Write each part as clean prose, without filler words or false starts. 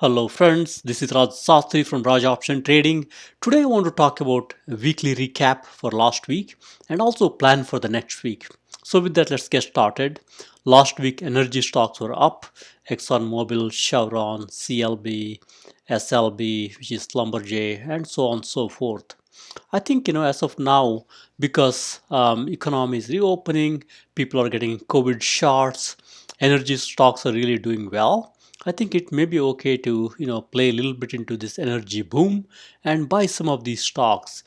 Hello friends, this is Raj Sastry from Raj Option Trading. Today I want to talk about a weekly recap for last week and also plan for the next week. So with that, let's get started. Last week energy stocks were up. ExxonMobil, Chevron, CLB, SLB, which is Schlumberger, and so on and so forth. I think as of now, because economy is reopening, people are getting COVID shots, energy stocks are really doing well. I think it may be okay to play a little bit into this energy boom and buy some of these stocks.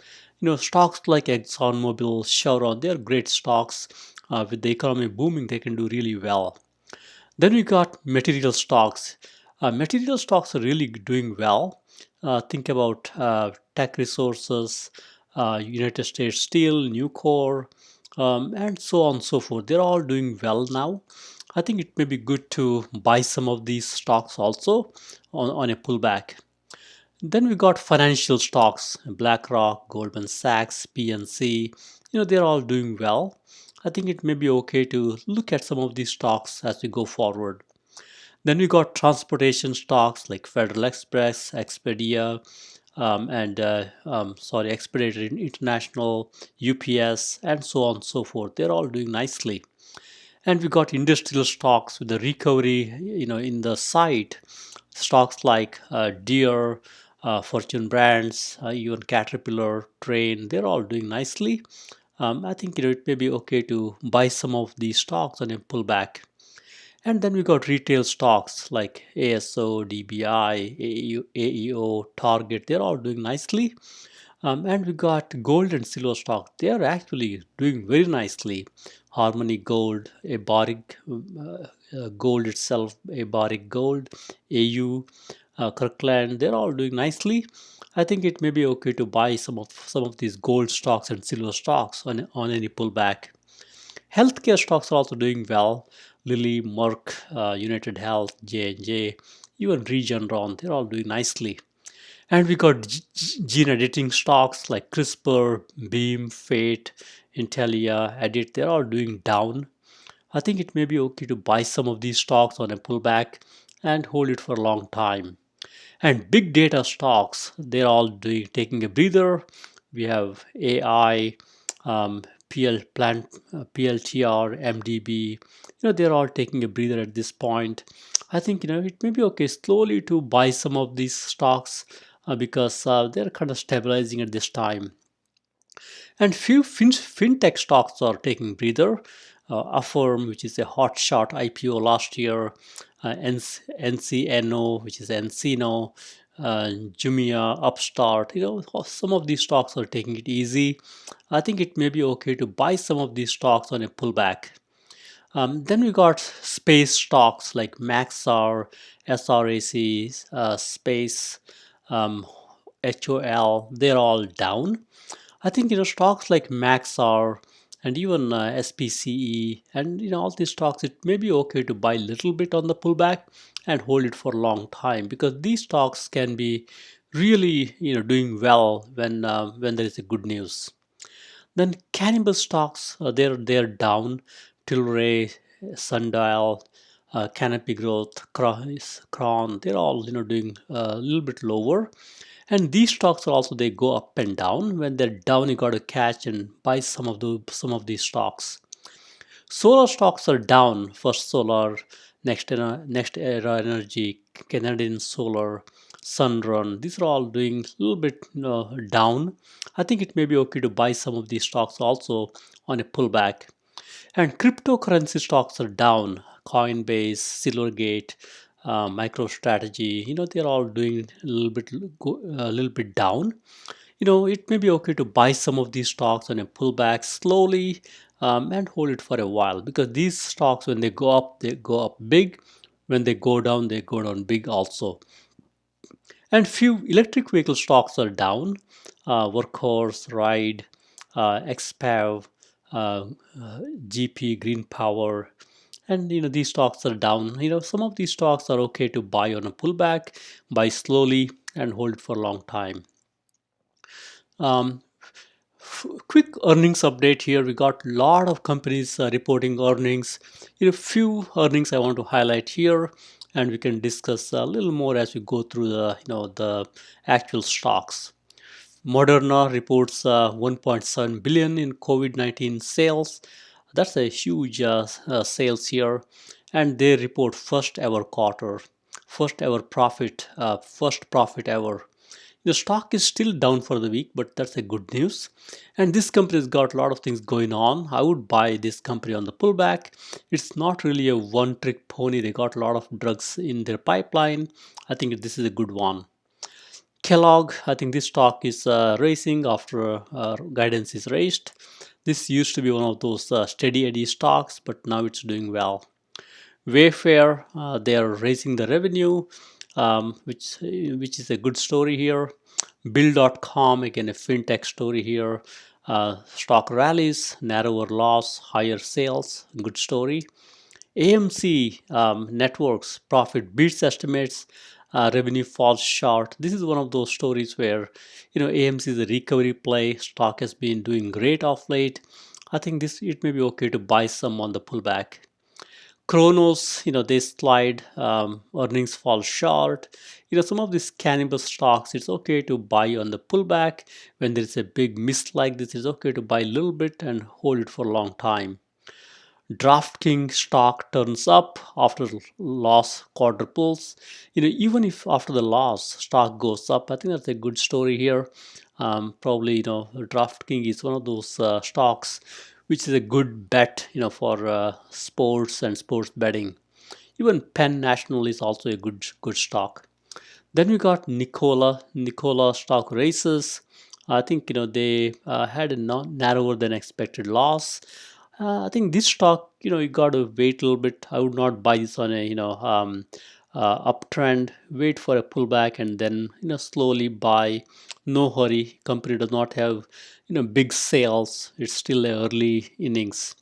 Stocks like ExxonMobil, Chevron, they are great stocks. With the economy booming, they can do really well. Then we got material stocks. Material stocks are really doing well. Think about tech resources, United States Steel, Nucor, and so on and so forth. They're all doing well now. I think it may be good to buy some of these stocks also on a pullback. Then we got financial stocks, BlackRock, Goldman Sachs, PNC. They're all doing well. I think it may be okay to look at some of these stocks as we go forward. Then we got transportation stocks like Federal Express, Expedia, Expedited International, UPS, and so on and so forth. They're all doing nicely. And we got industrial stocks with the recovery, in the site. Stocks like Deere, Fortune Brands, even Caterpillar, Train, they're all doing nicely. I think it may be okay to buy some of these stocks on a pullback. And then we got retail stocks like ASO, DBI, AEO, Target. They're all doing nicely. And we got gold and silver stock. They are actually doing very nicely. Harmony Gold, a Barrick Gold itself, a Barrick Gold, AU, Kirkland. They're all doing nicely. I think it may be okay to buy some of these gold stocks and silver stocks on any pullback. Healthcare stocks are also doing well. Lilly, Merck, United Health, J&J, even Regeneron, they're all doing nicely. And we got gene editing stocks like CRISPR, Beam, Fate, Intellia, Edit, they're all doing down. I think it may be okay to buy some of these stocks on a pullback and hold it for a long time. And big data stocks, they're all taking a breather. We have AI, PL plant, PLTR, MDB. They're all taking a breather at this point. I think it may be okay slowly to buy some of these stocks because they're kind of stabilizing at this time. And few fintech stocks are taking breather. Affirm, which is a hot shot IPO last year, NCNO, which is Encino, Jumia, Upstart. Some of these stocks are taking it easy. I think it may be okay to buy some of these stocks on a pullback. Then we got space stocks like Maxar, SRAC, Space, um, HOL. They're all down. I think stocks like Maxar and even SPCE and all these stocks, it may be okay to buy a little bit on the pullback and hold it for a long time because these stocks can be really doing well when there is a good news. Then cannabis stocks, they're down. Tilray, Sundial, Canopy Growth, Cron, they're all doing a little bit lower. And these stocks are also they go up and down. When they're down, you got to catch and buy some of these stocks. Solar stocks are down. First Solar, Next Era Energy, Canadian Solar, Sunrun. These are all doing a little bit down. I think it may be okay to buy some of these stocks also on a pullback. And cryptocurrency stocks are down. Coinbase, Silvergate, MicroStrategy. They're all doing a little bit down. It may be okay to buy some of these stocks on a pullback slowly and hold it for a while because these stocks, when they go up big. When they go down big also. And few electric vehicle stocks are down. Workhorse, Ride, XPAV, uh, GP, Green Power, and these stocks are down. Some of these stocks are okay to buy on a pullback, buy slowly, and hold it for a long time. Um, Quick earnings update here. We got a lot of companies reporting earnings. Few earnings I want to highlight here. and we can discuss a little more as we go through the actual stocks. Moderna reports 1.7 billion in COVID-19 sales. That's a huge sales here, and they report first ever quarter, first profit ever. The stock is still down for the week, but that's a good news. And this company has got a lot of things going on. I would buy this company on the pullback. It's not really a one-trick pony. They got a lot of drugs in their pipeline. I think this is a good one. Kellogg, I think this stock is racing after guidance is raised. This used to be one of those steady Eddie stocks, but now it's doing well. Wayfair, they are raising the revenue, which is a good story here. Bill.com, again a fintech story here. Stock rallies, narrower loss, higher sales, good story. AMC Networks profit beats estimates, revenue falls short. This is one of those stories where AMC is a recovery play. Stock has been doing great of late. I think it may be okay to buy some on the pullback. Chronos, they slide, earnings fall short. Some of these cannibal stocks, it's okay to buy on the pullback. When there's a big miss like this, it's okay to buy a little bit and hold it for a long time. DraftKings stock turns up after loss quadruples. Even if after the loss stock goes up, I think that's a good story here. Probably DraftKings is one of those stocks which is a good bet for sports and sports betting. Even Penn National is also a good stock. Then we got Nikola stock races. I think they had a narrower than expected loss. I think this stock, you got to wait a little bit. I would not buy this on a uptrend. Wait for a pullback and then slowly buy. No hurry. Company does not have big sales. It's still early innings.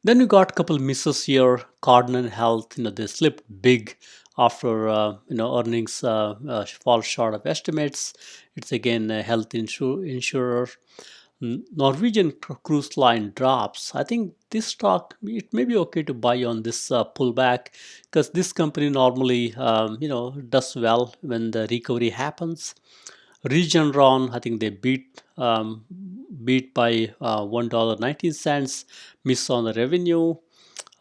Then we got a couple misses here. Cardinal Health, they slipped big after earnings fall short of estimates. It's again a health insurer. Norwegian cruise line drops. I think this stock, it may be okay to buy on this pullback, because this company normally does well when the recovery happens. Regeneron, I think they beat by $1.19, miss on the revenue.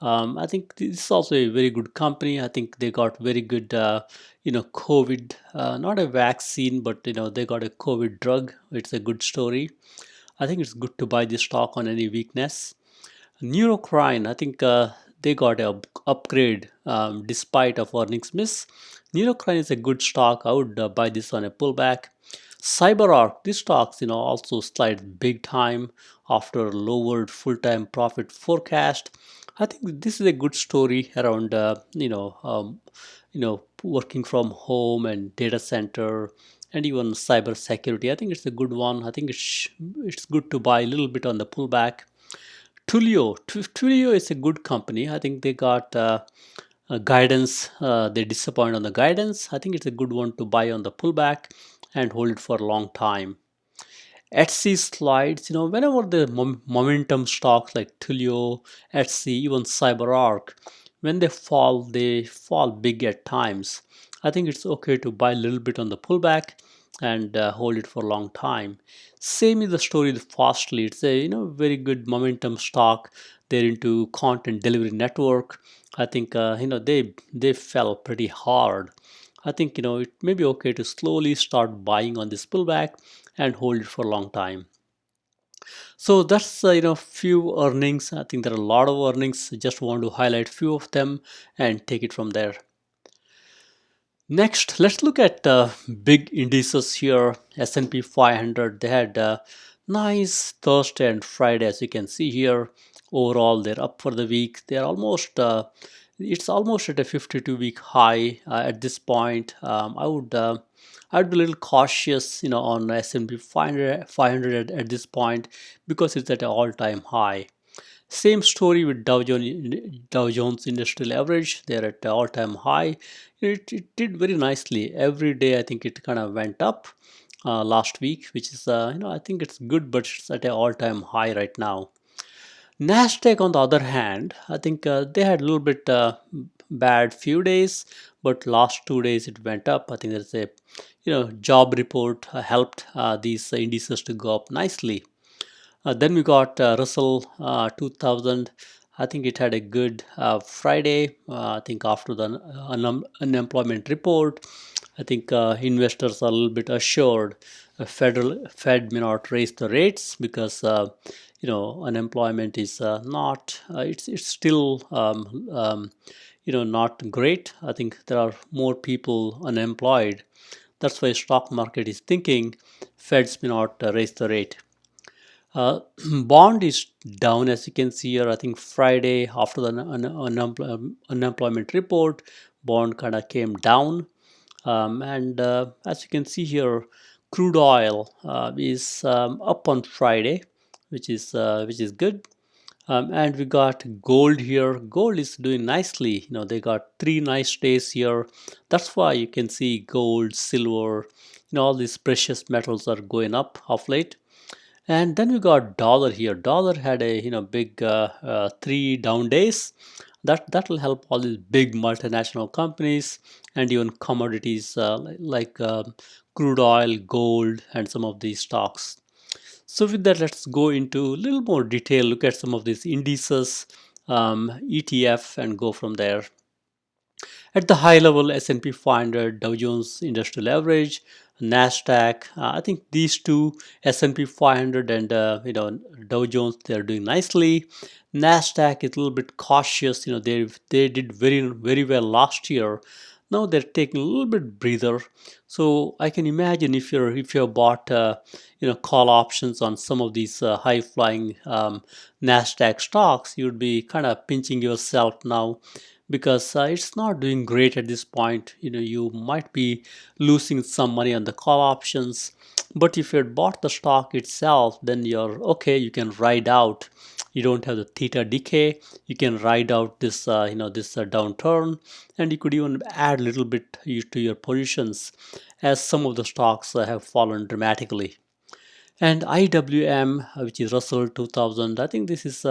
I think this is also a very good company. I think they got very good, COVID, not a vaccine, but they got a COVID drug. It's a good story. I think it's good to buy this stock on any weakness. Neurocrine, I think they got an upgrade despite of earnings miss. Neurocrine is a good stock. I would buy this on a pullback. CyberArk, these stocks, also slide big time after lowered full-time profit forecast. I think this is a good story around, working from home and data center and even cyber security. I think it's a good one. I think it's good to buy a little bit on the pullback. Twilio is a good company. I think they got guidance. They disappoint on the guidance. I think it's a good one to buy on the pullback and hold it for a long time. Etsy slides, whenever the momentum stocks like Twilio, Etsy, even CyberArk, when they fall big at times. I think it's okay to buy a little bit on the pullback and hold it for a long time. Same is the story with Fastly. It's a very good momentum stock. They're into content delivery network. I think they fell pretty hard. I think it may be okay to slowly start buying on this pullback and hold it for a long time. So that's few earnings. I think there are a lot of earnings. I just want to highlight few of them and take it from there. Next, let's look at big indices here. S&P 500, they had nice Thursday and Friday, as you can see here. Overall, they're up for the week. They're almost, it's almost at a 52-week high at this point. I'd be a little cautious, on S&P 500 at this point, because it's at an all-time high. Same story with Dow Jones Industrial Average. They're at an all-time high. It did very nicely every day. I think it kind of went up last week, which is I think it's good, but it's at an all-time high right now. Nasdaq, on the other hand, I think they had a little bit bad few days, but last 2 days it went up. I think there's a job report helped these indices to go up nicely. Then we got Russell 2000. I think it had a good Friday. I think after the unemployment report, I think investors are a little bit assured Fed may not raise the rates because unemployment is not it's still not great. I think there are more people unemployed. That's why stock market is thinking Feds may not raise the rate. Bond is down, as you can see here. I think Friday after the unemployment report, bond kind of came down. And as you can see here, crude oil is up on Friday, which is good. And we got gold here. Gold is doing nicely. They got 3 nice days here. That's why you can see gold, silver, all these precious metals are going up of late. And then we got dollar here. Dollar had a big 3 down days. That will help all these big multinational companies and even commodities like crude oil, gold, and some of these stocks. So with that, let's go into a little more detail. Look at some of these indices, ETF, and go from there. At the high level, S&P 500, Dow Jones Industrial Average, Nasdaq. I think these two, S&P 500 and Dow Jones, they are doing nicely. Nasdaq is a little bit cautious. They did very well last year. Now they're taking a little bit breather. So I can imagine if you have bought call options on some of these high flying Nasdaq stocks, you'd be kind of pinching yourself now because it's not doing great at this point. You might be losing some money on the call options, but if you had bought the stock itself, then you're okay. You can ride out. You don't have the theta decay. You can ride out this downturn, and you could even add a little bit to your positions as some of the stocks have fallen dramatically. And IWM, which is Russell 2000, I think this is,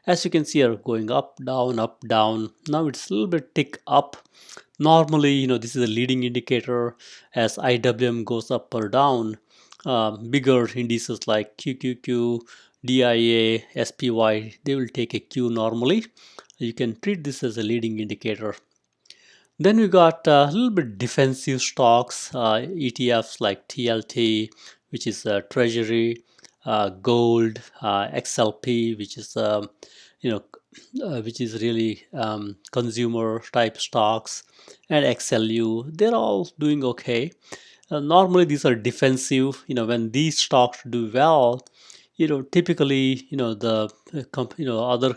as you can see, are going up, down, up, down. Now it's a little bit tick up. Normally, this is a leading indicator as IWM goes up or down. Bigger indices like QQQ, DIA, SPY, they will take a Q normally. You can treat this as a leading indicator. Then we got a little bit defensive stocks, ETFs like TLT, which is Treasury, Gold, XLP, which is which is really consumer type stocks, and XLU. They're all doing okay. Normally these are defensive. When these stocks do well, typically the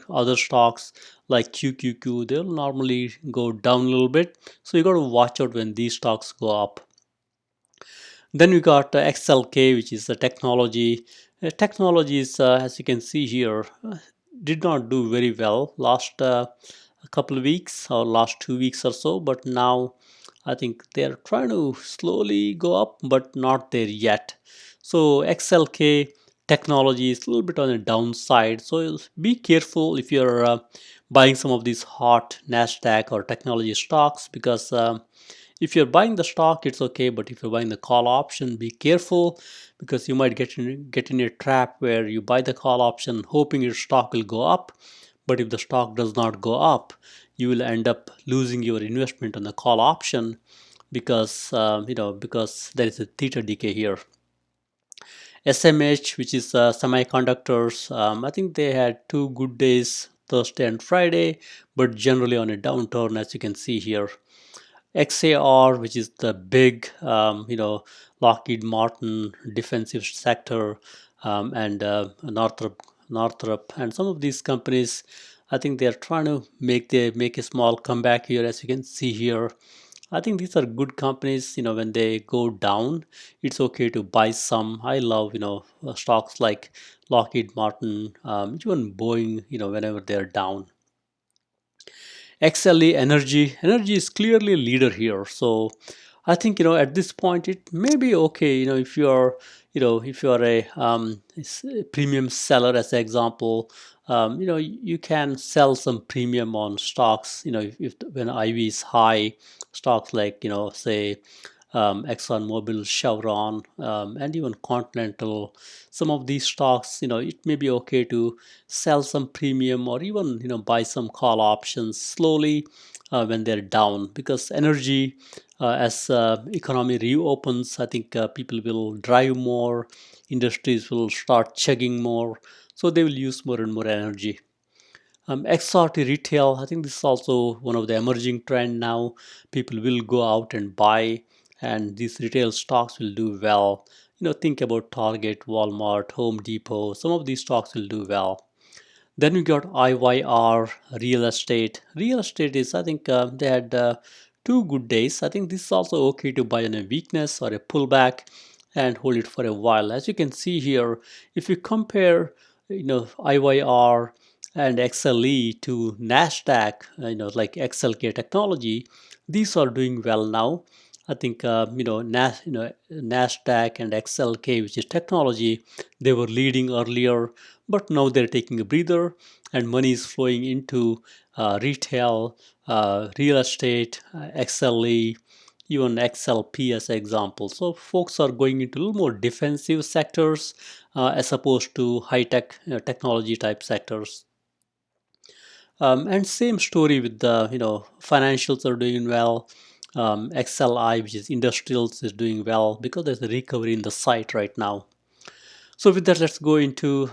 other stocks like QQQ, they'll normally go down a little bit. So you got to watch out when these stocks go up. Then we got XLK, which is the technology. Technologies, as you can see here, did not do very well last couple of weeks or last 2 weeks or so, but now I think they're trying to slowly go up, but not there yet. So XLK technology is a little bit on the downside. So be careful if you're buying some of these hot NASDAQ or technology stocks, because if you're buying the stock, it's okay, but if you're buying the call option, be careful, because you might get in a trap where you buy the call option hoping your stock will go up, but if the stock does not go up, you will end up losing your investment on the call option because because there is a theta decay here. SMH, which is semiconductors, I think they had 2 good days, Thursday and Friday, but generally on a downturn, as you can see here. XAR, which is the big, Lockheed Martin defensive sector, and Northrop, and some of these companies, I think they are trying to make a small comeback here, as you can see here. I think these are good companies. When they go down, it's okay to buy some. I love stocks like Lockheed Martin, even Boeing. Whenever they are down. XLE Energy is clearly a leader here. So I think at this point it may be okay. If you're if you're a premium seller, as an example, you can sell some premium on stocks. If when IV is high, stocks like say ExxonMobil, Chevron, and even Continental. Some of these stocks, it may be okay to sell some premium or even buy some call options slowly when they're down, because energy as economy reopens, I think people will drive more, industries will start chugging more, so they will use more and more energy. XRT retail, I think this is also one of the emerging trend now. People will go out and buy, and these retail stocks will do well. Think about Target, Walmart, Home Depot. Some of these stocks will do well. Then we got IYR, real estate. Real estate is, I think, they had 2 good days. I think this is also okay to buy on a weakness or a pullback and hold it for a while. As you can see here, if you compare, IYR and XLE to Nasdaq, like XLK technology, these are doing well now. I think Nasdaq and XLK, which is technology, they were leading earlier, but now they're taking a breather, and money is flowing into retail, real estate, XLE, even XLP as an example. So folks are going into a little more defensive sectors as opposed to high tech technology type sectors. And same story with the financials are doing well. XLI, which is industrials, is doing well because there's a recovery in the site right now. So with that, let's go into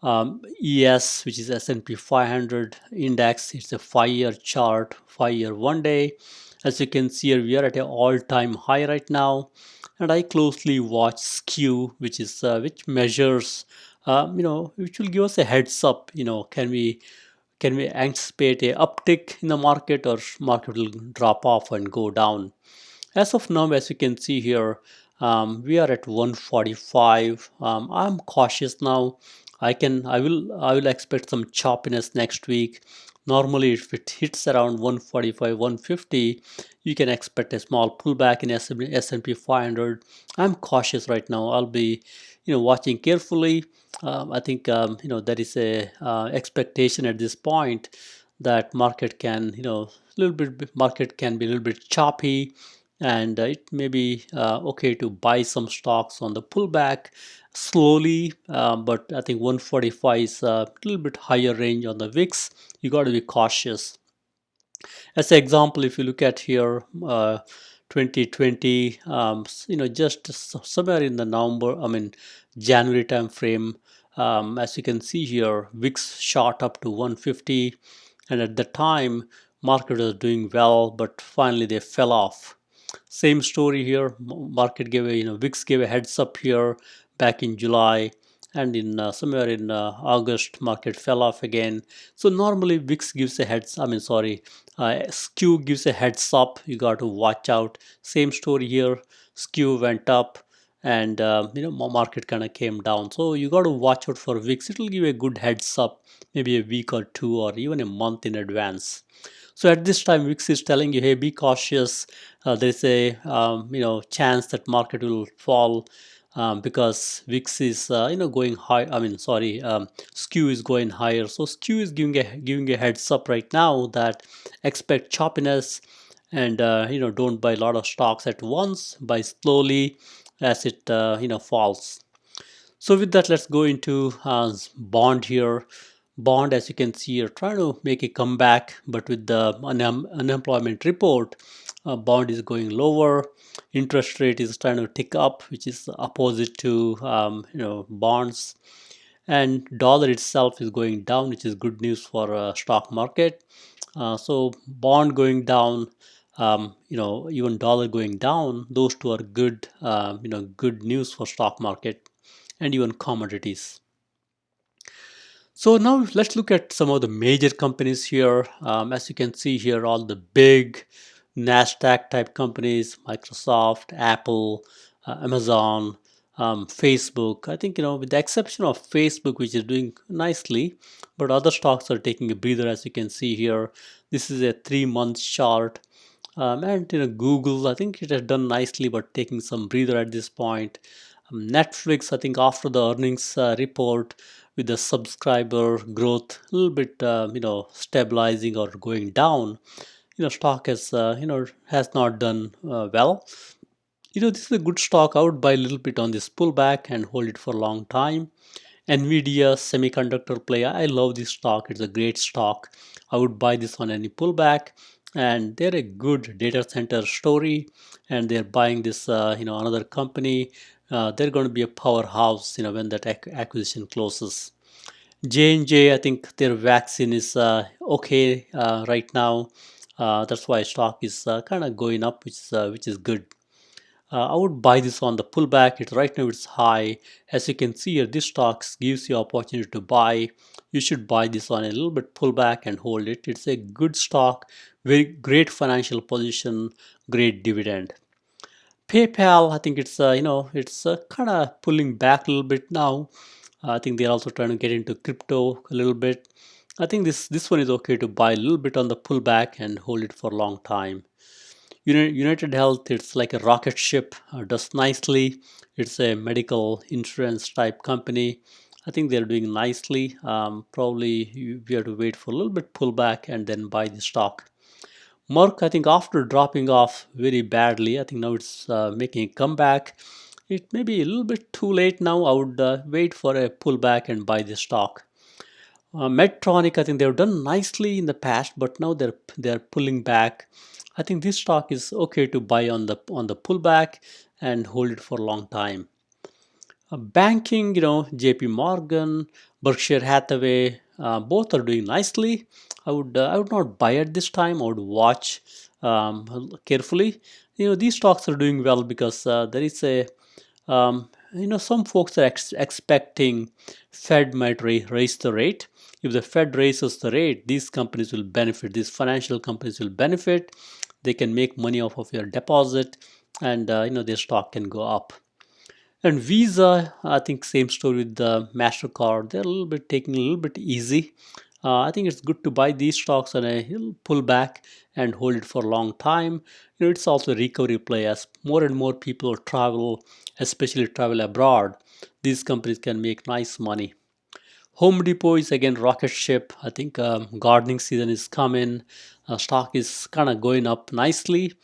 ES, which is S&P 500 index. It's a 5-year chart, 5-year 1 day. As you can see here, we are at an all-time high right now, and I closely watch skew, which is which measures, which will give us a heads up. Can we anticipate a uptick in the market, or market will drop off and go down? As of now, as you can see here, we are at 145. I'm cautious now. I will expect some choppiness next week. Normally, if it hits around 145, 150, you can expect a small pullback in S&P 500. I'm cautious right now. I'll be, watching carefully. I think there is a expectation at this point that market can, market can be a little bit choppy, and it may be okay to buy some stocks on the pullback slowly, but I think 145 is a little bit higher range on the VIX. You got to be cautious. As an example, if you look at here, 2020, just somewhere in the January time frame, as you can see here, VIX shot up to 150, and at the time, market was doing well, but finally they fell off. Same story here. Market gave VIX gave a heads up here back in July, and in somewhere in August, market fell off again. So normally VIX gives a heads. Skew gives a heads up. You got to watch out. Same story here. Skew went up, and market kind of came down. So you got to watch out for VIX. It will give a good heads up, maybe a week or two, or even a month in advance. So at this time, VIX is telling you, hey, be cautious. There is a chance that market will fall because VIX is going high. Skew is going higher. So skew is giving a heads up right now that expect choppiness, and don't buy a lot of stocks at once. Buy slowly as it falls. So with that, let's go into bond here. Bond, as you can see, are trying to make a comeback, but with the unemployment report, bond is going lower. Interest rate is trying to tick up, which is opposite to bonds, and dollar itself is going down, which is good news for stock market. So bond going down, even dollar going down, those two are good, good news for stock market and even commodities. So now let's look at some of the major companies here. As you can see here, all the big NASDAQ type companies, Microsoft, Apple, Amazon, Facebook. I think, with the exception of Facebook, which is doing nicely, but other stocks are taking a breather, as you can see here. This is a 3-month chart. And Google, I think it has done nicely, but taking some breather at this point. Netflix, I think after the earnings report with the subscriber growth a little bit, stabilizing or going down, stock has, has not done well. This is a good stock. I would buy a little bit on this pullback and hold it for a long time. Nvidia semiconductor play. I love this stock. It's a great stock. I would buy this on any pullback, and they're a good data center story. And they're buying this, another company. They're going to be a powerhouse, when that acquisition closes. J&J, I think their vaccine is okay right now. That's why stock is kind of going up, which is good. I would buy this on the pullback. It right now it's high. As you can see here, this stock gives you opportunity to buy. You should buy this on a little bit pullback and hold it. It's a good stock, very great financial position, great dividend. PayPal, I think it's it's kind of pulling back a little bit now. I think they're also trying to get into crypto a little bit. I think this one is okay to buy a little bit on the pullback and hold it for a long time. United Health, it's like a rocket ship, does nicely. It's a medical insurance type company. I think they're doing nicely. Probably we have to wait for a little bit pullback and then buy the stock. Merck, I think after dropping off very badly, I think now it's making a comeback. It may be a little bit too late now. I would wait for a pullback and buy the stock. Medtronic, I think they've done nicely in the past, but now they're pulling back. I think this stock is okay to buy on the pullback and hold it for a long time. Banking, J.P. Morgan, Berkshire Hathaway, both are doing nicely. I would not buy at this time. I would watch carefully. These stocks are doing well because there is a some folks are expecting Fed might raise the rate. If the Fed raises the rate, these companies will benefit. These financial companies will benefit. They can make money off of your deposit, and their stock can go up. And Visa, I think same story with the MasterCard. They're a little bit taking a little bit easy. I think it's good to buy these stocks on a pullback and hold it for a long time. It's also a recovery play as more and more people travel, especially travel abroad. These companies can make nice money. Home Depot is again rocket ship. I think gardening season is coming. Stock is kind of going up nicely.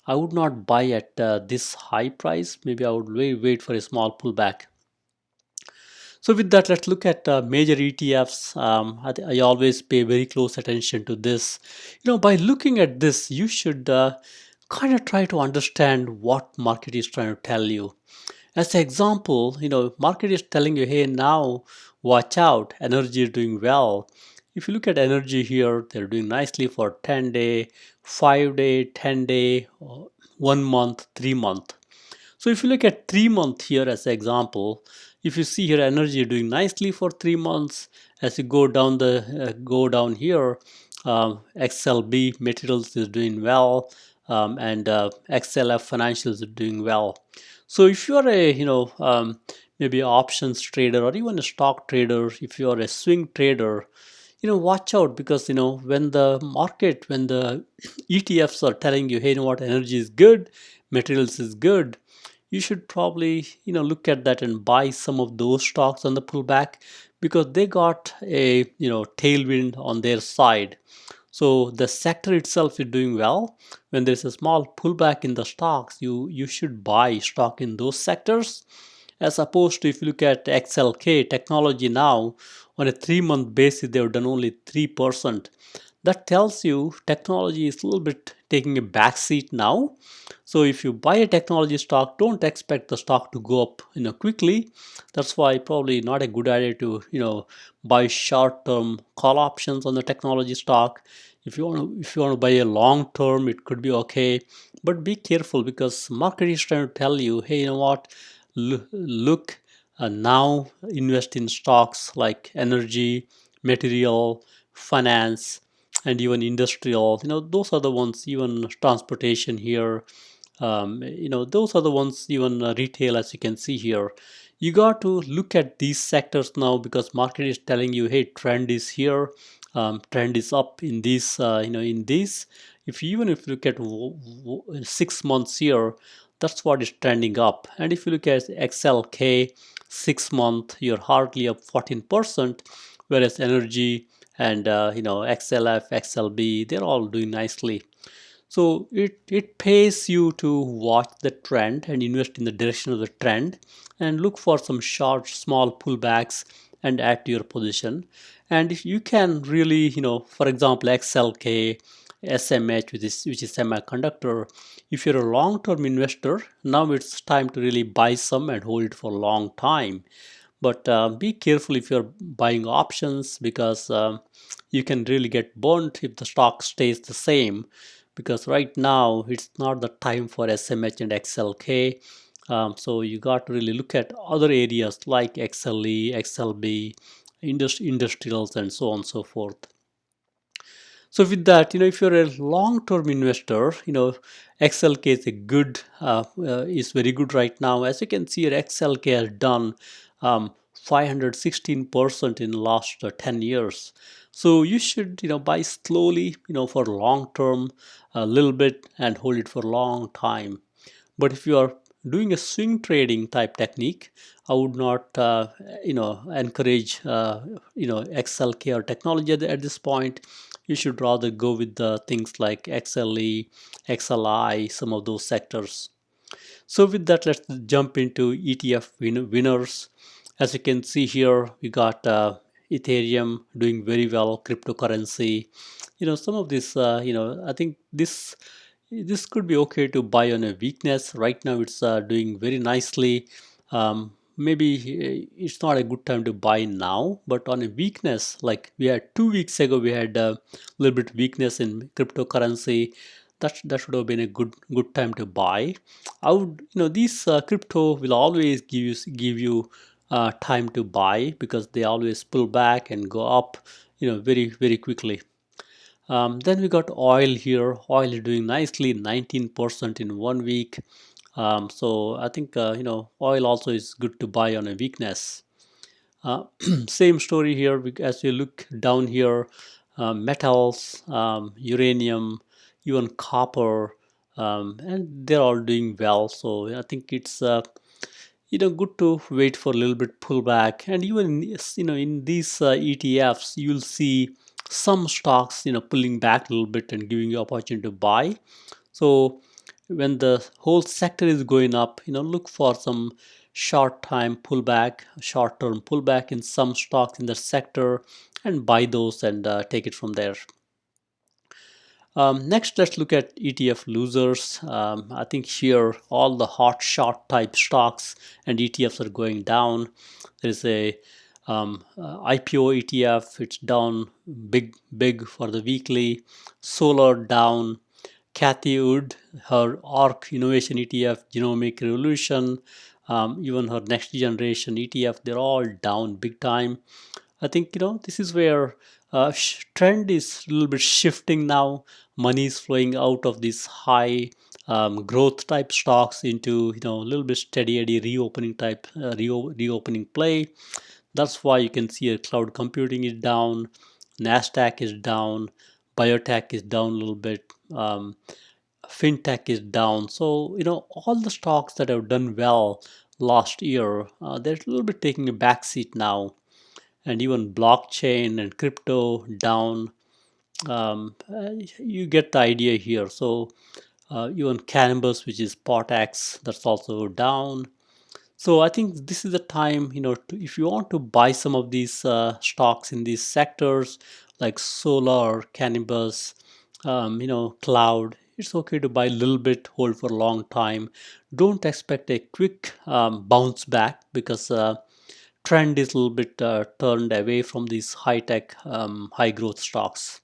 I would not buy at this high price. Maybe I would wait for a small pullback. So with that, let's look at major ETFs. I always pay very close attention to this. By looking at this, you should kind of try to understand what market is trying to tell you. As an example, market is telling you, hey, now watch out, energy is doing well. If you look at energy here, they're doing nicely for 10-day, 5-day, 10-day, 1 month, 3 month. So if you look at 3 month here as an example, if you see here energy doing nicely for 3 months, as you go down here, XLB materials is doing well, and XLF financials are doing well. So if you are a maybe options trader or even a stock trader, if you are a swing trader, watch out because when the ETFs are telling you, hey, what, energy is good, materials is good, you should probably look at that and buy some of those stocks on the pullback because they got a tailwind on their side. So the sector itself is doing well. When there's a small pullback in the stocks, you should buy stock in those sectors, as opposed to if you look at XLK technology now on a 3 month basis, they've done only 3%. That tells you technology is a little bit taking a backseat now. So if you buy a technology stock, don't expect the stock to go up quickly. That's why probably not a good idea to buy short-term call options on the technology stock. If you want to buy a long term, it could be okay, but be careful because market is trying to tell you, hey, what, look, now invest in stocks like energy, material, finance, and even industrial. Those are the ones, even transportation here. Those are the ones, even retail, as you can see here. You got to look at these sectors now because market is telling you, hey, trend is here, trend is up in these, in these. Even if you look at 6 months here, that's what is trending up. And if you look at XLK 6 month, you're hardly up 14%, whereas energy and XLF, XLB, they're all doing nicely. So it pays you to watch the trend and invest in the direction of the trend and look for some short, small pullbacks and add to your position. And if you can really, for example, XLK, SMH, which is semiconductor, if you're a long-term investor, now it's time to really buy some and hold it for a long time. But be careful if you're buying options, because you can really get burnt if the stock stays the same, because right now it's not the time for SMH and XLK. So you got to really look at other areas like XLE, XLB, industrials, and so on and so forth. So with that, if you're a long-term investor, XLK is a good, is very good right now. As you can see, your XLK has done 516% in the last 10 years. So you should, buy slowly, for long-term, a little bit, and hold it for a long time. But if you are doing a swing trading type technique, I would not, encourage, XLK or technology at this point. You should rather go with the things like XLE, XLI, some of those sectors. So with that, let's jump into ETF winners. As you can see here, we got Ethereum doing very well, cryptocurrency. Some of this, I think this could be okay to buy on a weakness. Right now, it's doing very nicely. Maybe it's not a good time to buy now, but on a weakness, like we had 2 weeks ago, we had a little bit weakness in cryptocurrency. That should have been a good time to buy. I would, these crypto will always give you time to buy, because they always pull back and go up, very very quickly. Then we got oil here. Oil is doing nicely, 19% in 1 week. So I think oil also is good to buy on a weakness. Same story here. As you look down here, metals, uranium, even copper, and they're all doing well. So I think it's good to wait for a little bit pullback. And even in these ETFs, you'll see some stocks pulling back a little bit and giving you opportunity to buy. So when the whole sector is going up, look for some short time pullback, short term pullback in some stocks in the sector, and buy those and take it from there. Next, let's look at ETF losers. I think here all the hot short type stocks and ETFs are going down. There is a IPO ETF, it's down big for the weekly. Solar down. Cathy Wood, her ARC Innovation ETF, Genomic Revolution, even her next generation ETF, they're all down big time. I think this is where trend is a little bit shifting now. Money is flowing out of these high growth type stocks into a little bit steady Eddie reopening type reopening play. That's why you can see cloud computing is down, Nasdaq is down, biotech is down a little bit. Fintech is down. So, all the stocks that have done well last year, they're a little bit taking a backseat now. And even blockchain and crypto down. You get the idea here. So, even cannabis, which is potax, that's also down. So I think this is the time, if you want to buy some of these stocks in these sectors like solar, cannabis, cloud, it's okay to buy a little bit, hold for a long time. Don't expect a quick bounce back, because trend is a little bit turned away from these high tech, high growth stocks.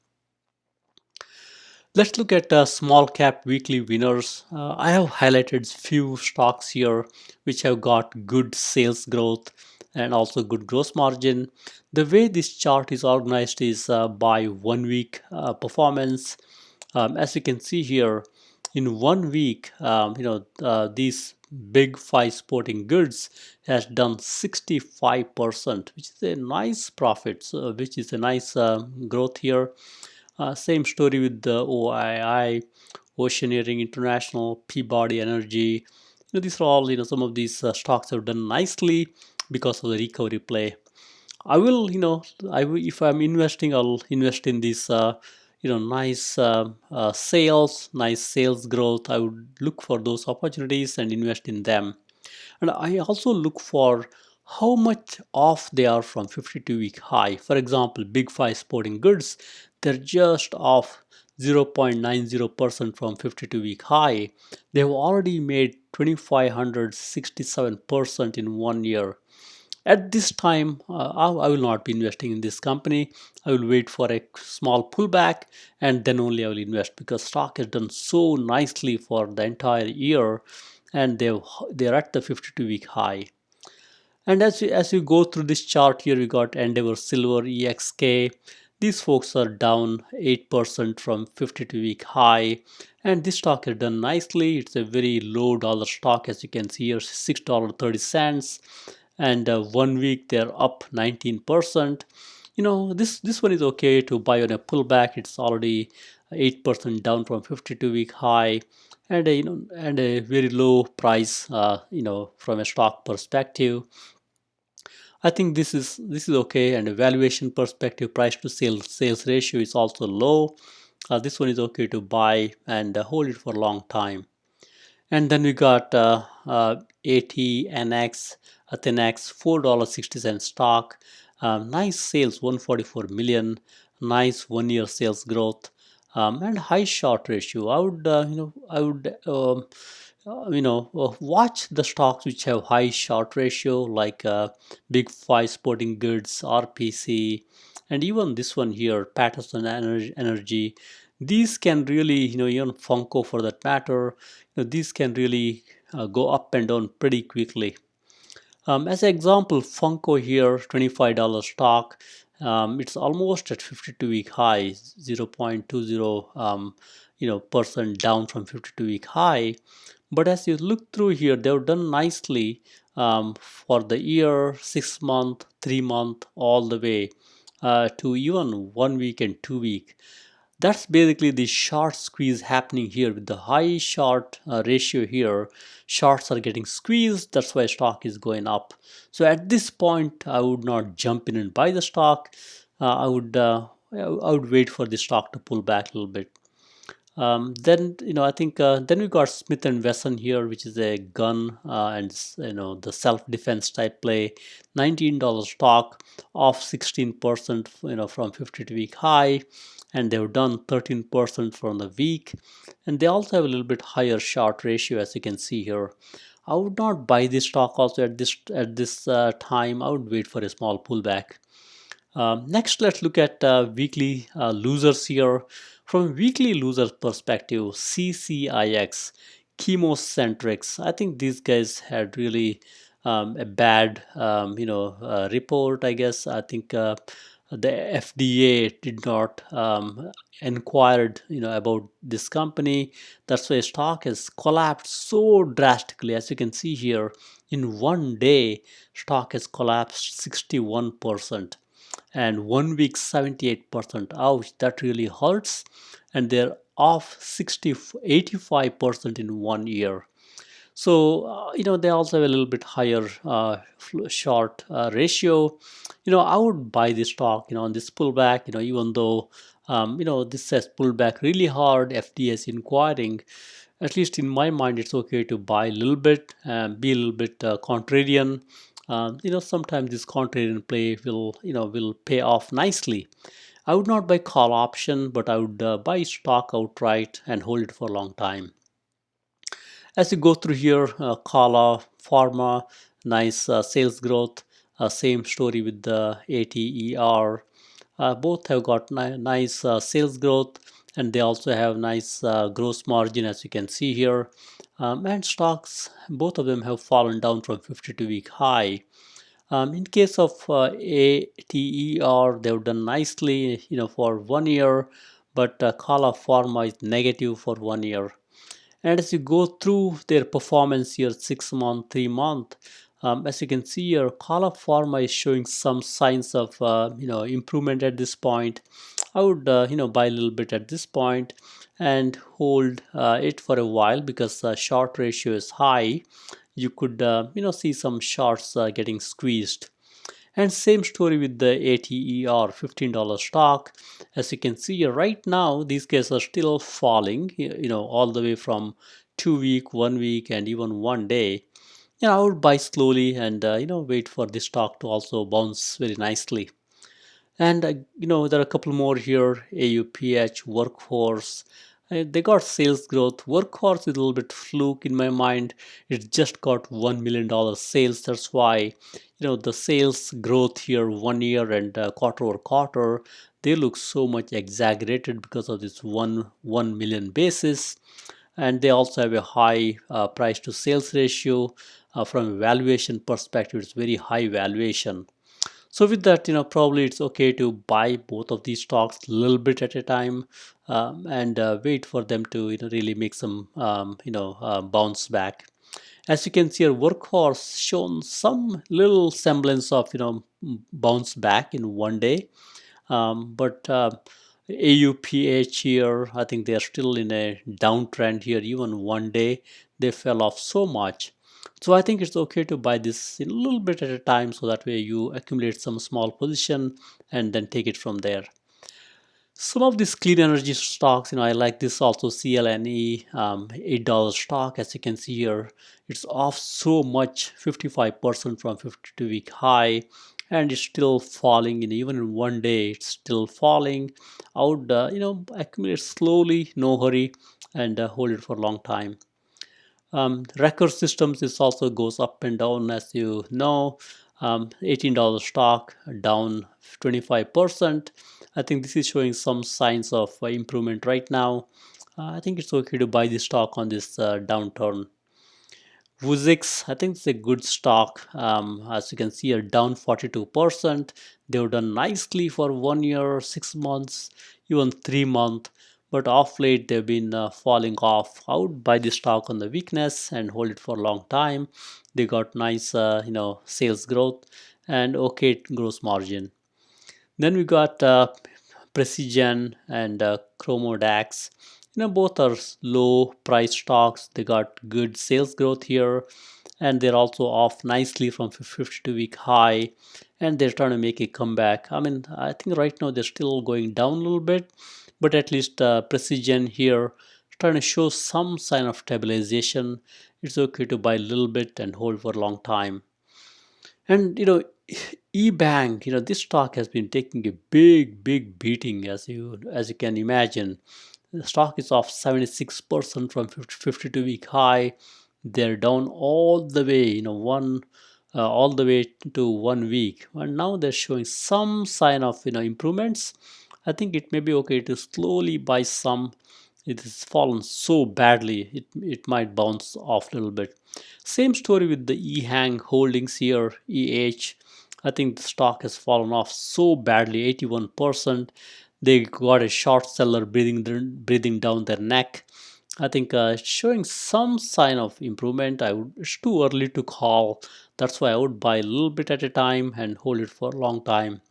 Let's look at small cap weekly winners. I have highlighted few stocks here which have got good sales growth and also good gross margin. The way this chart is organized is by 1 week performance. As you can see here, in 1 week, these big five sporting goods has done 65%, which is a nice profit, which is a nice growth here. Same story with the OII, Oceaneering International, Peabody Energy. These are all, some of these stocks have done nicely because of the recovery play. I will, if I'm investing, I'll invest in these, nice nice sales growth. I would look for those opportunities and invest in them. And I also look for how much off they are from 52-week high. For example, Big Five sporting goods, they're just off 0.90% from 52-week high. They've already made 2,567% in 1 year. At this time, I will not be investing in this company. I will wait for a small pullback and then only I will invest, because stock has done so nicely for the entire year and they're at the 52-week high. And as you go through this chart here, we got Endeavor Silver, EXK. These folks are down 8% from 52-week high, and this stock has done nicely. It's a very low dollar stock, as you can see here, $6.30, and 1 week they're up 19%. This one is okay to buy on a pullback. It's already 8% down from 52-week high, and a very low price, from a stock perspective. I think this is okay, and a valuation perspective, price to sales ratio is also low. This one is okay to buy and hold it for a long time. And then we got ATNX, Athenex, $4.60 stock. Nice sales, 144 million. Nice 1 year sales growth, and high short ratio. I would watch the stocks which have high short ratio, like Big Five Sporting Goods, RPC, and even this one here, Patterson Energy. These can really, even Funko for that matter, these can really go up and down pretty quickly. As an example, Funko here, $25 stock. It's almost at 52-week high, 0.20 percent down from 52-week high. But as you look through here, they've done nicely for the year, 6 month, 3 month, all the way to even 1 week and 2 week. That's basically the short squeeze happening here with the high short ratio here. Shorts are getting squeezed, that's why stock is going up. So at this point, I would not jump in and buy the stock. I would wait for the stock to pull back a little bit. Then I think then we got Smith and Wesson here, which is a gun and the self-defense type play. $19 stock, off 16% from 52-week high, and they've done 13% from the week, and they also have a little bit higher short ratio, as you can see here. I would not buy this stock also at this time. I would wait for a small pullback. Next, let's look at weekly losers here. From a weekly loser perspective, CCIX, Chemocentrics, I think these guys had really a bad report, I guess. I think the FDA did not inquired about this company. That's why stock has collapsed so drastically. As you can see here, in 1 day, stock has collapsed 61%. And 1 week 78%. Ouch, that really hurts. And they're off 85% in 1 year. So they also have a little bit higher short ratio. I would buy this stock on this pullback, even though this has pulled back really hard. FDA is inquiring. At least in my mind, it's okay to buy a little bit and be a little bit contrarian. Sometimes this contrarian play will pay off nicely. I would not buy call option, but I would buy stock outright and hold it for a long time. As you go through here, Kala, Pharma, nice sales growth. Same story with the ATER. Both have got nice sales growth, and they also have nice gross margin, as you can see here. And stocks, both of them have fallen down from 52-week high. In case of ATER, they've done nicely, for 1 year, but Kala Pharma is negative for 1 year. And as you go through their performance here, 6 month, 3 month, as you can see here, Kala Pharma is showing some signs of improvement at this point. I would buy a little bit at this point and hold it for a while, because short ratio is high. You could see some shorts getting squeezed. And same story with the ATER $15 stock. As you can see right now, these guys are still falling, all the way from 2 week, 1 week, and even 1 day. I would buy slowly and wait for this stock to also bounce very nicely. And there are a couple more here. AUPH, Workforce. They got sales growth. Workforce is a little bit fluke in my mind. It just got $1 million sales. That's why the sales growth here 1 year and quarter over quarter, they look so much exaggerated because of this 1 million basis. And they also have a high price to sales ratio. From a valuation perspective, it's very high valuation. So with that, probably it's okay to buy both of these stocks a little bit at a time, and wait for them to really make some bounce back. As you can see, our workhorse shown some little semblance of bounce back in 1 day, but AUPH here, I think they are still in a downtrend here. Even 1 day, they fell off so much. So I think it's okay to buy this in a little bit at a time, so that way you accumulate some small position and then take it from there. Some of these clean energy stocks, I like this also, CLNE, $8 stock. As you can see here, it's off so much, 55% from 52-week high, and it's still falling. Even in 1 day, it's still falling. I would, accumulate slowly, no hurry, and hold it for a long time. Record systems is also goes up and down, as you know. $18 stock down 25%. I think this is showing some signs of improvement right now. I think it's okay to buy the stock on this downturn. Vuzix, I think it's a good stock. As you can see, are down 42%. They've done nicely for 1 year, 6 months, even 3 months. But off late, they've been falling off. I would buy the stock on the weakness and hold it for a long time. They got nice, sales growth and okay gross margin. Then we got Precision and Chromodax. Both are low price stocks. They got good sales growth here, and they're also off nicely from 52-week high, and they're trying to make a comeback. I think right now they're still going down a little bit, but at least Precision here trying to show some sign of stabilization. It's okay to buy a little bit and hold for a long time. And eBank, this stock has been taking a big beating, as you can imagine. The stock is off 76% from 52-week high. They're down all the way, all the way to 1 week, and now they're showing some sign of improvements. I think it may be okay to slowly buy some. It has fallen so badly, it might bounce off a little bit. Same story with the EHang holdings here, EH. I think the stock has fallen off so badly, 81%. They got a short seller breathing down their neck. I think it's showing some sign of improvement. It's too early to call. That's why I would buy a little bit at a time and hold it for a long time.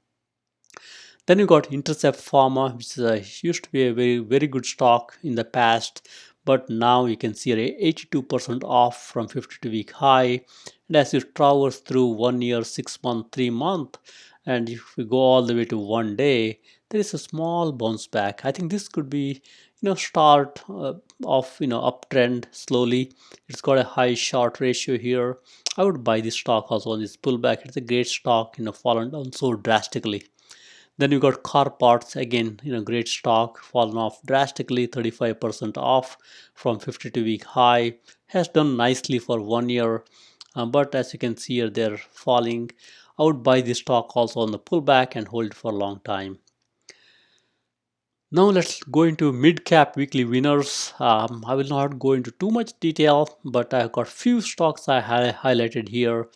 Then you got Intercept Pharma, which used to be a very good stock in the past, but now you can see 82% off from 52-week high. And as you traverse through 1 year, 6 month, 3 month, and if we go all the way to 1 day, there is a small bounce back. I think this could be start of uptrend slowly. It's got a high short ratio here. I would buy this stock also on this pullback. It's a great stock, fallen down so drastically. Then you got car parts again, great stock, fallen off drastically, 35% off from 52-week high. Has done nicely for 1 year, but as you can see here, they're falling. I would buy this stock also on the pullback and hold it for a long time. Now let's go into mid-cap weekly winners. I will not go into too much detail, but I've got few stocks I highlighted here.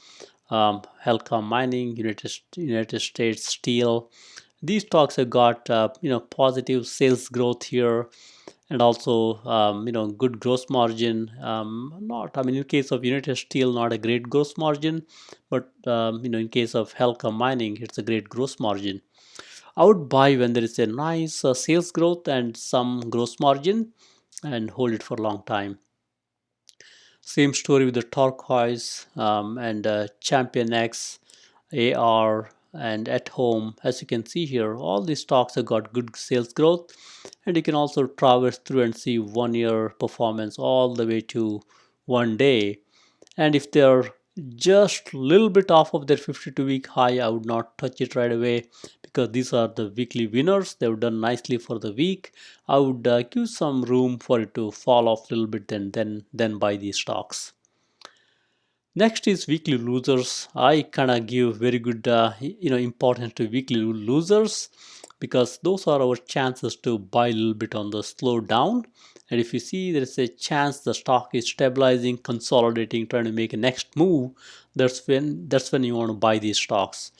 Helcom Mining, United States Steel. These stocks have got positive sales growth here, and also good gross margin. In case of United Steel, not a great gross margin, but in case of Helcom Mining, it's a great gross margin. I would buy when there is a nice sales growth and some gross margin and hold it for a long time. Same story with the Turquoise and Champion X, AR, and At Home. As you can see here, all these stocks have got good sales growth, and you can also traverse through and see 1 year performance all the way to 1 day. And if they're just a little bit off of their 52-week high, I would not touch it right away because these are the weekly winners. They've done nicely for the week. I would give some room for it to fall off a little bit, then buy these stocks. Next is weekly losers. I kind of give very good importance to weekly losers because those are our chances to buy a little bit on the slow down. And if you see there is a chance the stock is stabilizing, consolidating, trying to make a next move, that's when you want to buy these stocks.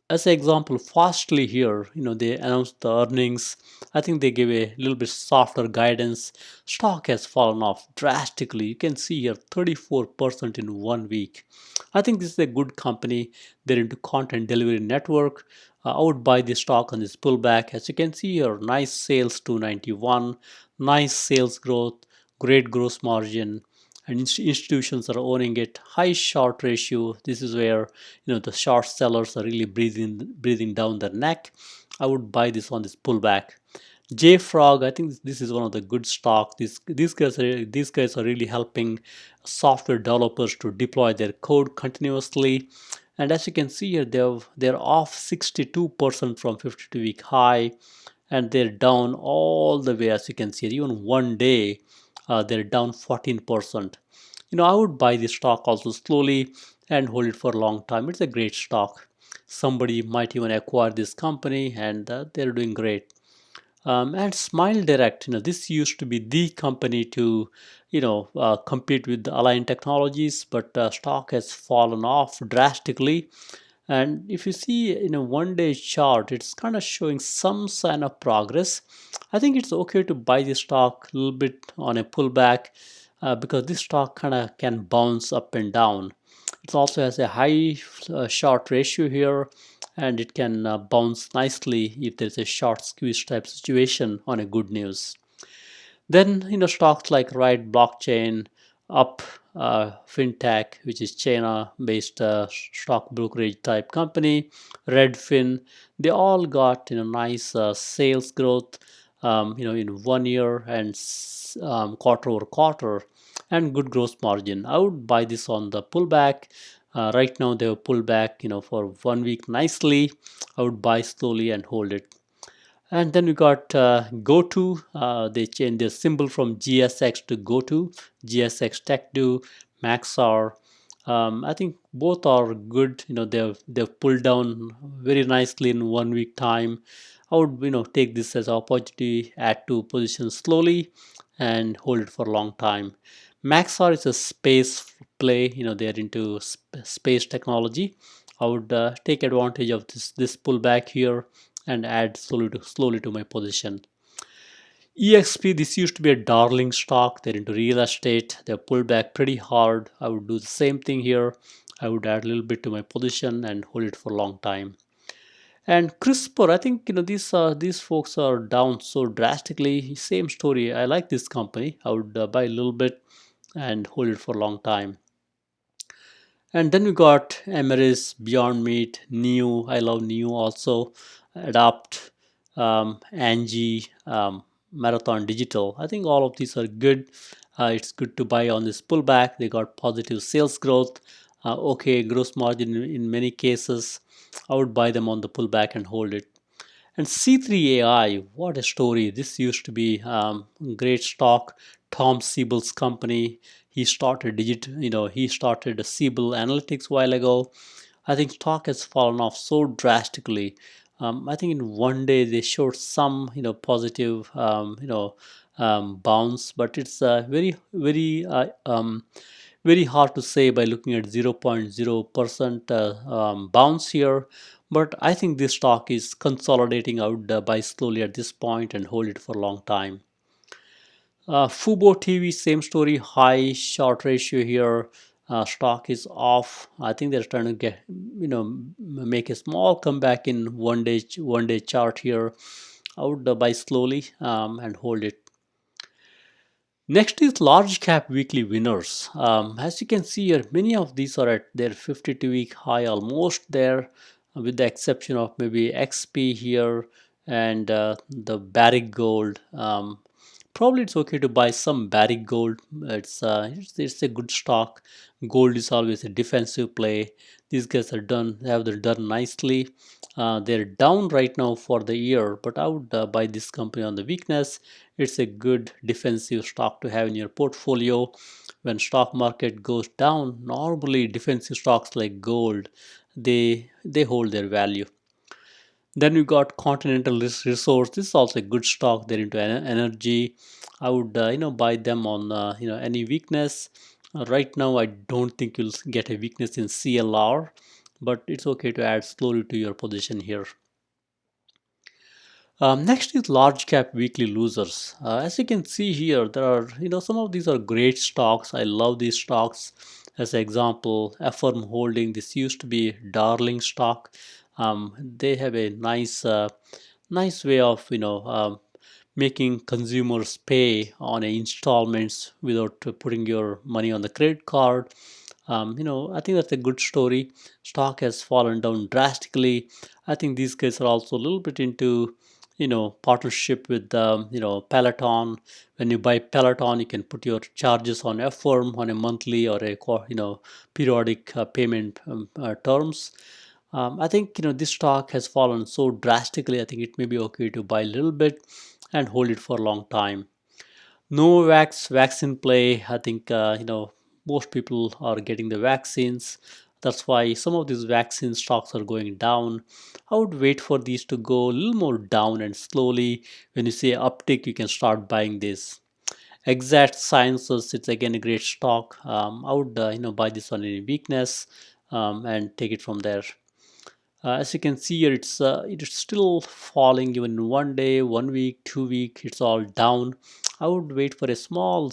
As an example, Fastly here, they announced the earnings. I think they gave a little bit softer guidance. Stock has fallen off drastically. You can see here 34% in 1 week. I think this is a good company. They're into content delivery network. I would buy this stock on this pullback. As you can see here, nice sales 291, nice sales growth, great gross margin, and institutions are owning it. High short ratio. This is where the short sellers are really breathing down their neck. I would buy this on this pullback. JFrog, I think this is one of the good stocks. These guys are really helping software developers to deploy their code continuously. And as you can see here, they're off 62% from 52-week high, and they're down all the way. As you can see, even 1 day, they're down 14%. I would buy this stock also slowly and hold it for a long time. It's a great stock. Somebody might even acquire this company, and they're doing great. And SmileDirect, this used to be the company to, compete with the Align Technologies, but stock has fallen off drastically. And if you see in a 1 day chart, it's kind of showing some sign of progress. I think it's okay to buy the stock a little bit on a pullback because this stock kind of can bounce up and down. It also has a high short ratio here, and it can bounce nicely if there's a short squeeze type situation on a good news. Then stocks like Riot blockchain, Up Fintech, which is China-based stock brokerage type company, Redfin, they all got nice sales growth, in 1 year and quarter over quarter, and good gross margin. I would buy this on the pullback. Right now they have pulled back, for 1 week nicely. I would buy slowly and hold it. And then we got GOTU. They changed their symbol from GSX to GOTU, GSX Techedu, MAXR. I think both are good. They've pulled down very nicely in 1 week time. I would take this as an opportunity, add to positions slowly, and hold it for a long time. Maxar is a space play. They're into space technology. I would take advantage of this pullback here and add slowly to my position. EXP, this used to be a darling stock. They're into real estate. They pulled back pretty hard. I would do the same thing here. I would add a little bit to my position and hold it for a long time. And CRISPR, I think these folks are down so drastically. Same story. I like this company. I would buy a little bit and hold it for a long time. And then we got AMRS, Beyond Meat, NIU. I love NIU also. Adapt, ANGI, Marathon Digital. I think all of these are good. It's good to buy on this pullback. They got positive sales growth. Okay, gross margin in many cases. I would buy them on the pullback and hold it. And C3.ai, what a story. This used to be great stock. Tom Siebel's company. He started he started a Siebel Analytics a while ago. I think stock has fallen off so drastically. I think in 1 day they showed some positive bounce, but it's very hard to say by looking at 0.0% bounce here. But I think this stock is consolidating. I would buy slowly at this point and hold it for a long time. FUBO TV, same story, high short ratio here. Stock is off. I think they're trying to make a small comeback in one day chart here. I would buy slowly and hold it. Next is large cap weekly winners. As you can see here, many of these are at their 52-week high, almost there, with the exception of maybe XP here and the Barrick Gold. Probably it's okay to buy some Barrick Gold. It's a good stock. Gold is always a defensive play. These guys have done nicely. They're down right now for the year, but I would buy this company on the weakness. It's a good defensive stock to have in your portfolio. When stock market goes down, normally defensive stocks like gold, they hold their value. Then we got Continental Resource. This is also a good stock. They're into energy. I would buy them on any weakness. Right now, I don't think you'll get a weakness in CLR, but it's okay to add slowly to your position here. Next is large cap weekly losers. As you can see here, there are some of these are great stocks. I love these stocks. As an example, Affirm Holding. This used to be darling stock. They have a nice way of making consumers pay on installments without putting your money on the credit card. I think that's a good story. Stock has fallen down drastically. I think these guys are also a little bit into partnership with Peloton. When you buy Peloton, you can put your charges on Affirm on a monthly or a periodic payment terms. I think this stock has fallen so drastically. I think it may be okay to buy a little bit and hold it for a long time. Novavax vaccine play. I think most people are getting the vaccines. That's why some of these vaccine stocks are going down. I would wait for these to go a little more down, and slowly, when you see uptick, you can start buying this. Exact Sciences, it's again a great stock. I would buy this on any weakness and take it from there. As you can see here, it's still falling even in one day, 1 week, 2 week. It's all down. I would wait for a small,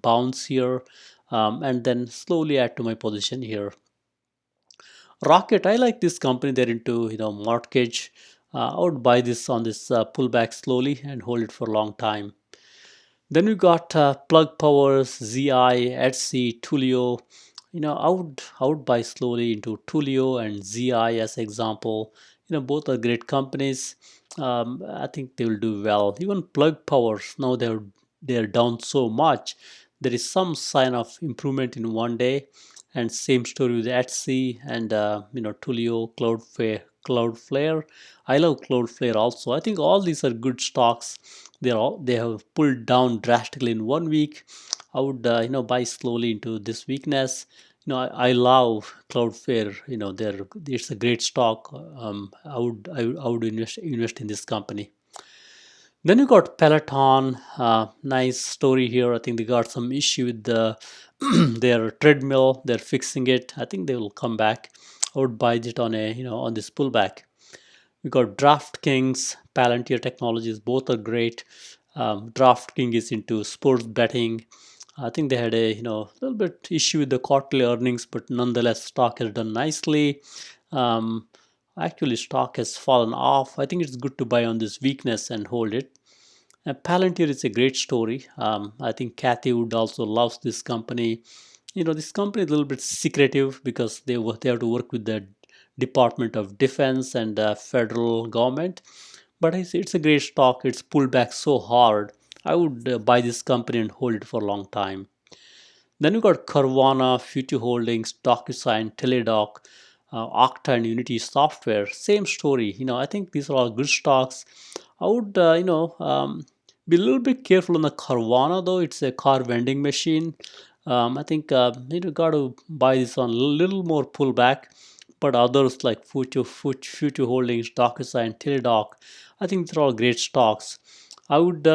bounce here, and then slowly add to my position here. Rocket, I like this company. They're into mortgage. I would buy this on this pullback slowly and hold it for a long time. Then we got Plug Powers, ZI, Etsy, Tulio. I would buy slowly into Tulio and ZI as example. Both are great companies. I think they will do well. Even Plug Powers, now they're down so much. There is some sign of improvement in one day, and same story with Etsy and Tulio, Cloudflare. I love Cloudflare also. I think all these are good stocks. They have pulled down drastically in 1 week. I would buy slowly into this weakness. I love Cloudflare. It's a great stock. I would invest in this company. Then you got Peloton. Nice story here. I think they got some issue with their treadmill. They're fixing it. I think they will come back. I would buy it on this pullback. We got DraftKings, Palantir Technologies. Both are great. DraftKings is into sports betting. I think they had a little bit issue with the quarterly earnings, but nonetheless, stock has done nicely. Um, Actually, stock has fallen off. I think it's good to buy on this weakness and hold it. Palantir is a great story. I think Kathy Wood also loves this company. This company is a little bit secretive because they have to work with the Department of Defense and federal government. But it's a great stock. It's pulled back so hard. I would buy this company and hold it for a long time. Then we got Carvana, Future Holdings, DocuSign, Teledoc, Okta, and Unity Software. Same story. I think these are all good stocks. I would, be a little bit careful on the Carvana though. It's a car vending machine. I think you got to buy this on a little more pullback. But others like Future Holdings, DocuSign, Teledoc, I think they're all great stocks. I would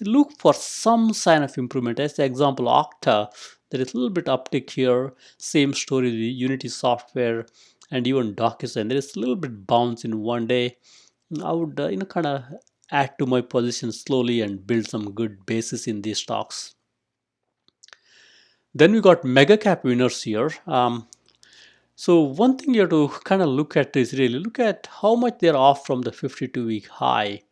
look for some sign of improvement. As the example, Okta, there is a little bit uptick here. Same story with Unity Software and even DocuSign. There is a little bit bounce in one day. I would kind of add to my position slowly and build some good basis in these stocks. Then we got mega cap winners here. So one thing you have to kind of look at is really look at how much they're off from the 52-week high.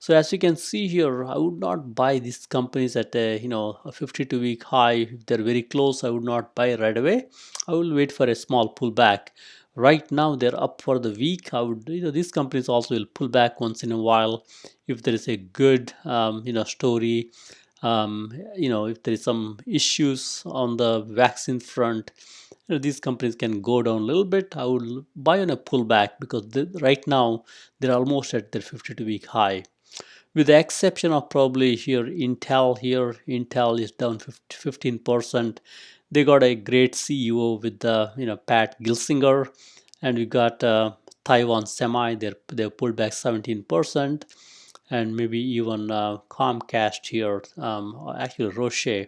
So as you can see here, I would not buy these companies at a 52-week high. If they're very close, I would not buy right away. I will wait for a small pullback. Right now they're up for the week. I would these companies also will pull back once in a while if there is a good story. If there is some issues on the vaccine front, these companies can go down a little bit. I would buy on a pullback because right now they're almost at their 52-week high. With the exception of probably Intel is down 15%. They got a great CEO with the Pat Gelsinger, and we got Taiwan Semi. They pulled back 17%, and maybe even Comcast here. Actually, Roche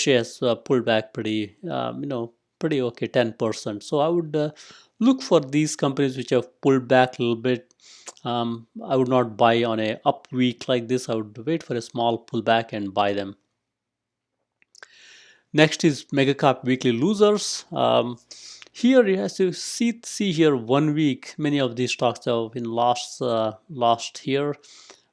has pulled back pretty okay, 10%. So I would look for these companies which have pulled back a little bit. I would not buy on a up week like this. I would wait for a small pullback and buy them. Next is Megacap Weekly Losers. Here, as you see here, 1 week, many of these stocks have been lost here.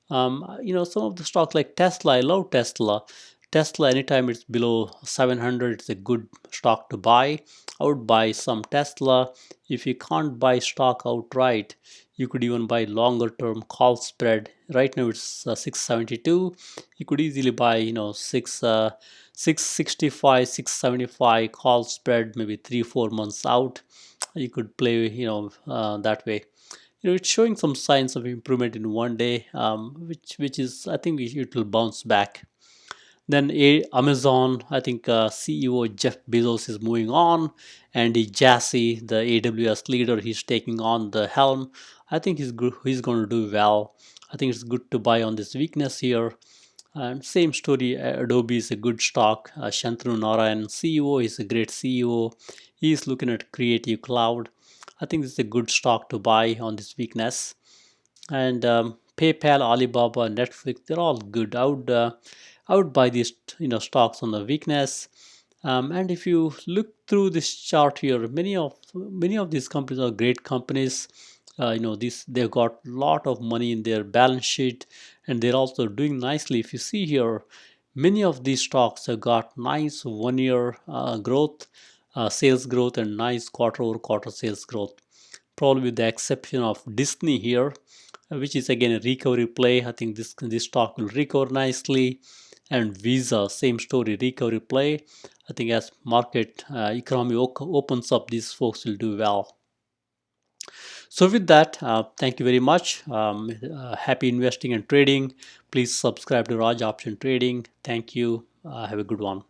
Some of the stocks like Tesla, I love Tesla. Tesla, anytime it's below 700, it's a good stock to buy. I would buy some Tesla. If you can't buy stock outright, you could even buy longer term call spread. Right now it's 672. You could easily buy 665, 675 call spread, maybe 3-4 months out. You could play that way. It's showing some signs of improvement in 1 day, which is, I think it will bounce back. Then Amazon, I think CEO Jeff Bezos is moving on, and Jassy, the AWS leader, he's taking on the helm. I think he's going to do well. I think it's good to buy on this weakness here. And same story, Adobe is a good stock. Shantanu Narayan, CEO, is a great CEO. He's looking at Creative Cloud. I think it's a good stock to buy on this weakness. And PayPal, Alibaba, Netflix, they're all good. I would buy these stocks on the weakness. And if you look through this chart here, many of these companies are great companies. They've got a lot of money in their balance sheet, and they're also doing nicely. If you see here, many of these stocks have got nice 1 year growth, sales growth, and nice quarter-over-quarter sales growth. Probably with the exception of Disney here, which is again a recovery play. I think this stock will recover nicely. And Visa, same story, recovery play. I think as market economy opens up, these folks will do well. So with that, thank you very much. Happy investing and trading. Please subscribe to Raj Option Trading. Thank you. Have a good one.